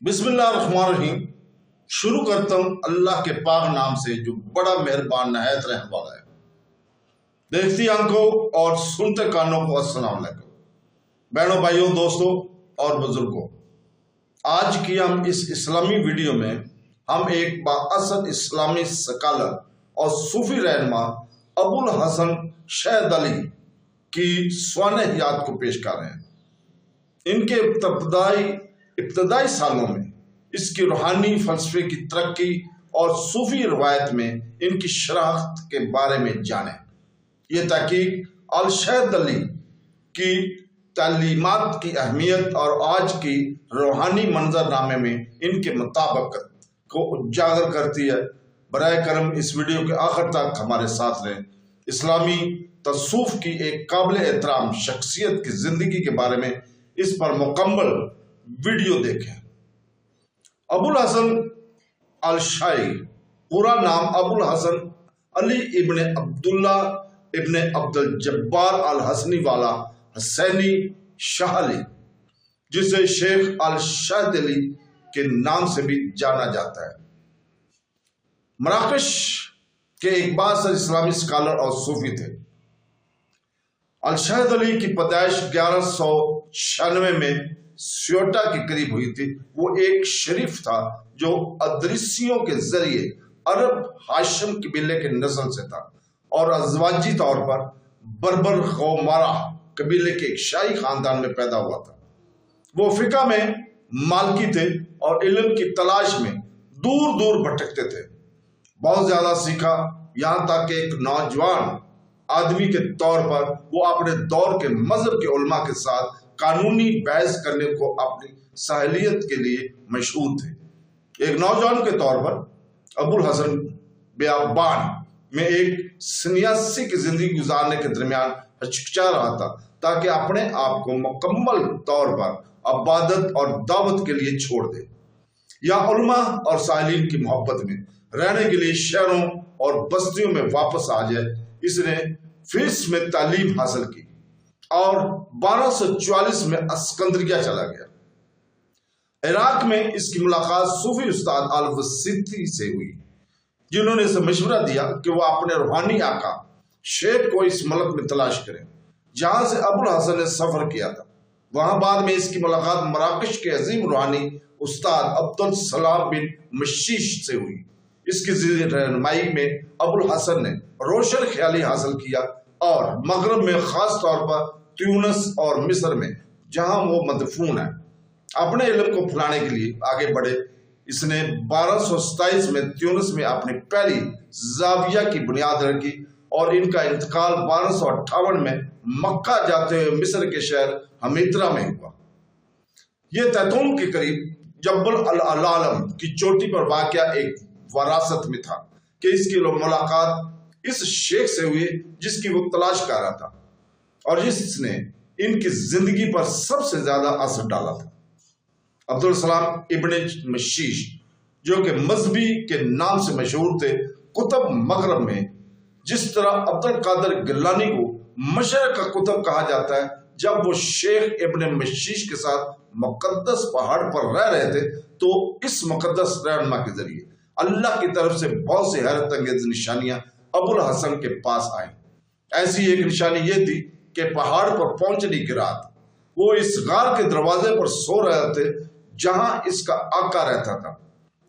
بسم اللہ الرحمن الرحیم۔ شروع کرتا ہوں اللہ کے پاک نام سے جو بڑا مہربان نہایت رحم والا ہے۔ دیکھتی آنکھوں اور سنتے کانوں کو السلام علیکم۔ بہنوں، بھائیوں، دوستوں اور بزرگوں، آج کی ہم اس اسلامی ویڈیو میں ہم ایک بااثر اسلامی سکالر اور صوفی رہنما ابوالحسن شہد علی کی سوانح حیات کو پیش کر رہے ہیں۔ ان کے ابتدائی سالوں میں اس کی روحانی فلسفے کی ترقی اور صوفی روایت میں ان کی شناخت کے بارے میں جانیں۔ یہ تحقیق الشہد علی کی تعلیمات کی اہمیت اور آج کی روحانی منظر نامے میں ان کے مطابقت کو اجاگر کرتی ہے۔ براہ کرم اس ویڈیو کے آخر تک ہمارے ساتھ رہیں۔ اسلامی تصوف کی ایک قابل احترام شخصیت کی زندگی کے بارے میں اس پر مکمل ویڈیو دیکھیں۔ ابوالحسن الشائی، پورا نام ابوالحسن علی ابن عبداللہ ابن عبدالجبار الحسنی والا حسینی شاہ علی، جسے شیخ الشہد علی کے نام سے بھی جانا جاتا ہے، مراکش کے ایک بااثر اسلامی سکالر اور صوفی تھے۔ الشہد علی کی پیدائش 1196 میں سیوٹا کے قریب ہوئی تھی۔ وہ ایک شریف تھا جو ادریسیوں کے ذریعے عرب ہاشم قبیلے کے نسل سے تھا اور ازواجی طور پر بربر غومارہ قبیلے کے ایک شاہی خاندان میں پیدا ہوا تھا۔ وہ فقہ میں مالکی تھے اور علم کی تلاش میں دور دور بھٹکتے تھے۔ بہت زیادہ سیکھا، یہاں تک کہ ایک نوجوان آدمی کے طور پر وہ اپنے دور کے مذہب کے علماء کے ساتھ قانونی بحث کرنے کو اپنی صلاحیت کے لیے مشہور تھے۔ ایک نوجوان کے طور پر ابوالحسن بیابان میں ایک سنیاسی کی زندگی گزارنے کے درمیان ہچکچا رہا تھا تاکہ اپنے آپ کو مکمل طور پر عبادت اور دعوت کے لیے چھوڑ دے یا علماء اور سائلین کی محبت میں رہنے کے لیے شہروں اور بستیوں میں واپس آ جائے۔ اس نے فیس میں تعلیم حاصل کی اور 1244 میں اسکندریہ چلا گیا۔ عراق میں اس کی ملاقات صوفی استاد الوسیطی سے ہوئی، جنہوں نے اسے مشورہ دیا کہ وہ اپنے روحانی آقا شیخ کو اس ملک میں تلاش کریں جہاں سے ابوالحسن نے سفر کیا تھا۔ وہاں بعد میں اس کی ملاقات مراکش کے عظیم روحانی استاد عبدالسلام بن مشیش سے ہوئی۔ اس کی زیر رہنمائی میں ابوالحسن نے روشن خیالی حاصل کیا اور مغرب میں خاص طور پر تیونس اور مصر میں جہاں وہ مدفون ہے اپنے علم کو پھیلانے کے لیے آگے بڑھے۔ اس نے 1227 میں تیونس میں اپنی پہلی زاویہ کی بنیاد رکھی اور ان کا انتقال 1258 میں مکہ جاتے ہوئے مصر کے شہر ہمیترا میں ہوا۔ یہ تیتون کے قریب جبل العالم کی چوٹی پر واقع ایک وراثت میں تھا کہ اس کی ملاقات اس شیخ سے ہوئی جس کی وہ تلاش کر رہا تھا اور جس نے ان کی زندگی پر سب سے زیادہ اثر ڈالا تھا۔ عبدالسلام ابن مشیش، جو کہ مذہبی کے نام سے مشہور تھے، قطب مغرب میں جس طرح عبدالقادر گیلانی کو مشرق کا قطب کہا جاتا ہے، جب وہ شیخ ابن مشیش کے ساتھ مقدس پہاڑ پر رہ رہے تھے تو اس مقدس رہنما کے ذریعے اللہ کی طرف سے بہت سی حیرت انگیز نشانیاں ابوالحسن کے پاس آئیں۔ ایسی ایک نشانی یہ تھی کہ پہاڑ پر پہنچنے کی رات وہ اس غار کے دروازے پر سو رہے تھے جہاں اس کا آقا رہتا تھا۔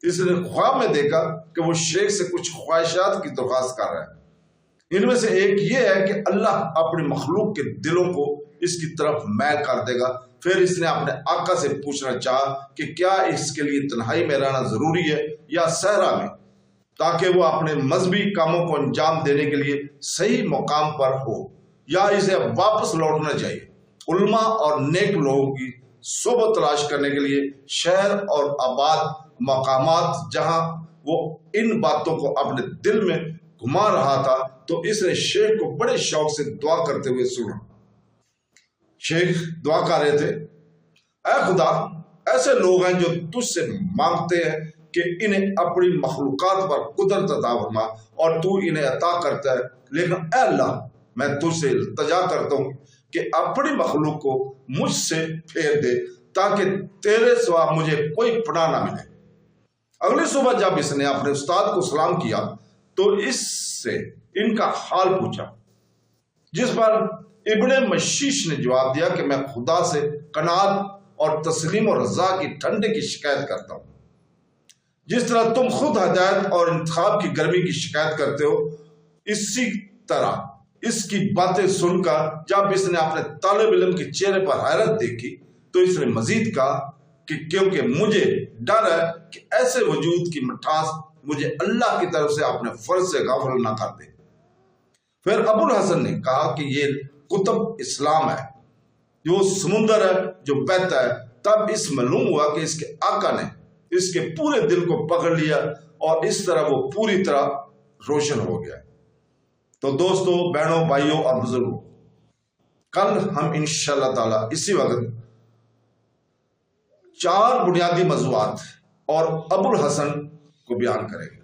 اس نے خواب میں دیکھا کہ وہ شیخ سے کچھ خواہشات کی درخواست کر رہا ہے۔ ان میں سے ایک یہ ہے کہ اللہ اپنی مخلوق کے دلوں کو اس کی طرف میل کر دے گا۔ پھر اس نے اپنے آقا سے پوچھنا چاہا کہ کیا اس کے لیے تنہائی میں رہنا ضروری ہے یا صحرا میں، تاکہ وہ اپنے مذہبی کاموں کو انجام دینے کے لیے صحیح مقام پر ہو، یا اسے واپس لوٹنا چاہیے۔ علماء اور نیک لوگوں کی صحبت تلاش کرنے کے لیے شہر اور آباد مقامات جہاں وہ ان باتوں کو اپنے دل میں گھما رہا تھا تو اس نے شیخ کو بڑے شوق سے دعا کرتے ہوئے سنا۔ شیخ دعا کر رہے تھے، اے خدا، ایسے لوگ ہیں جو تجھ سے مانگتے ہیں کہ انہیں اپنی مخلوقات پر قدرت عطا فرما اور تو انہیں عطا کرتا ہے، لیکن اے اللہ، میں تجھ سے التجا کرتا ہوں کہ اپنی مخلوق کو مجھ سے پھیر دے تاکہ تیرے سوا مجھے کوئی پناہ نہ ملے۔ اگلی صبح جب اس نے اپنے استاد کو سلام کیا تو اس سے ان کا حال پوچھا، جس پر ابن مشیش نے جواب دیا کہ میں خدا سے قناعت اور تسلیم و رضا کی ٹھنڈے کی شکایت کرتا ہوں، جس طرح تم خود ہدایت اور انتخاب کی گرمی کی شکایت کرتے ہو۔ اسی طرح اس کی باتیں سن کر جب اس نے اپنے طالب علم کے چہرے پر حیرت دیکھی تو اس نے مزید کہا کہ کیونکہ مجھے ڈر ہے کہ ایسے وجود کی مٹھاس مجھے اللہ کی طرف سے اپنے فرض سے غافل نہ کر دے۔ پھر ابو الحسن نے کہا کہ یہ کتب اسلام ہے، جو سمندر ہے جو بہتا ہے۔ تب اس معلوم ہوا کہ اس کے آقا نے اس کے پورے دل کو پکڑ لیا اور اس طرح وہ پوری طرح روشن ہو گیا۔ تو دوستو، بہنوں، بھائیوں اور بزرگوں، کل ہم انشاءاللہ تعالی اسی وقت 4 بنیادی موضوعات اور ابو الحسن کو بیان کریں گے۔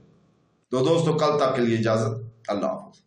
تو دوستو، کل تک کے لیے اجازت، اللہ حافظ۔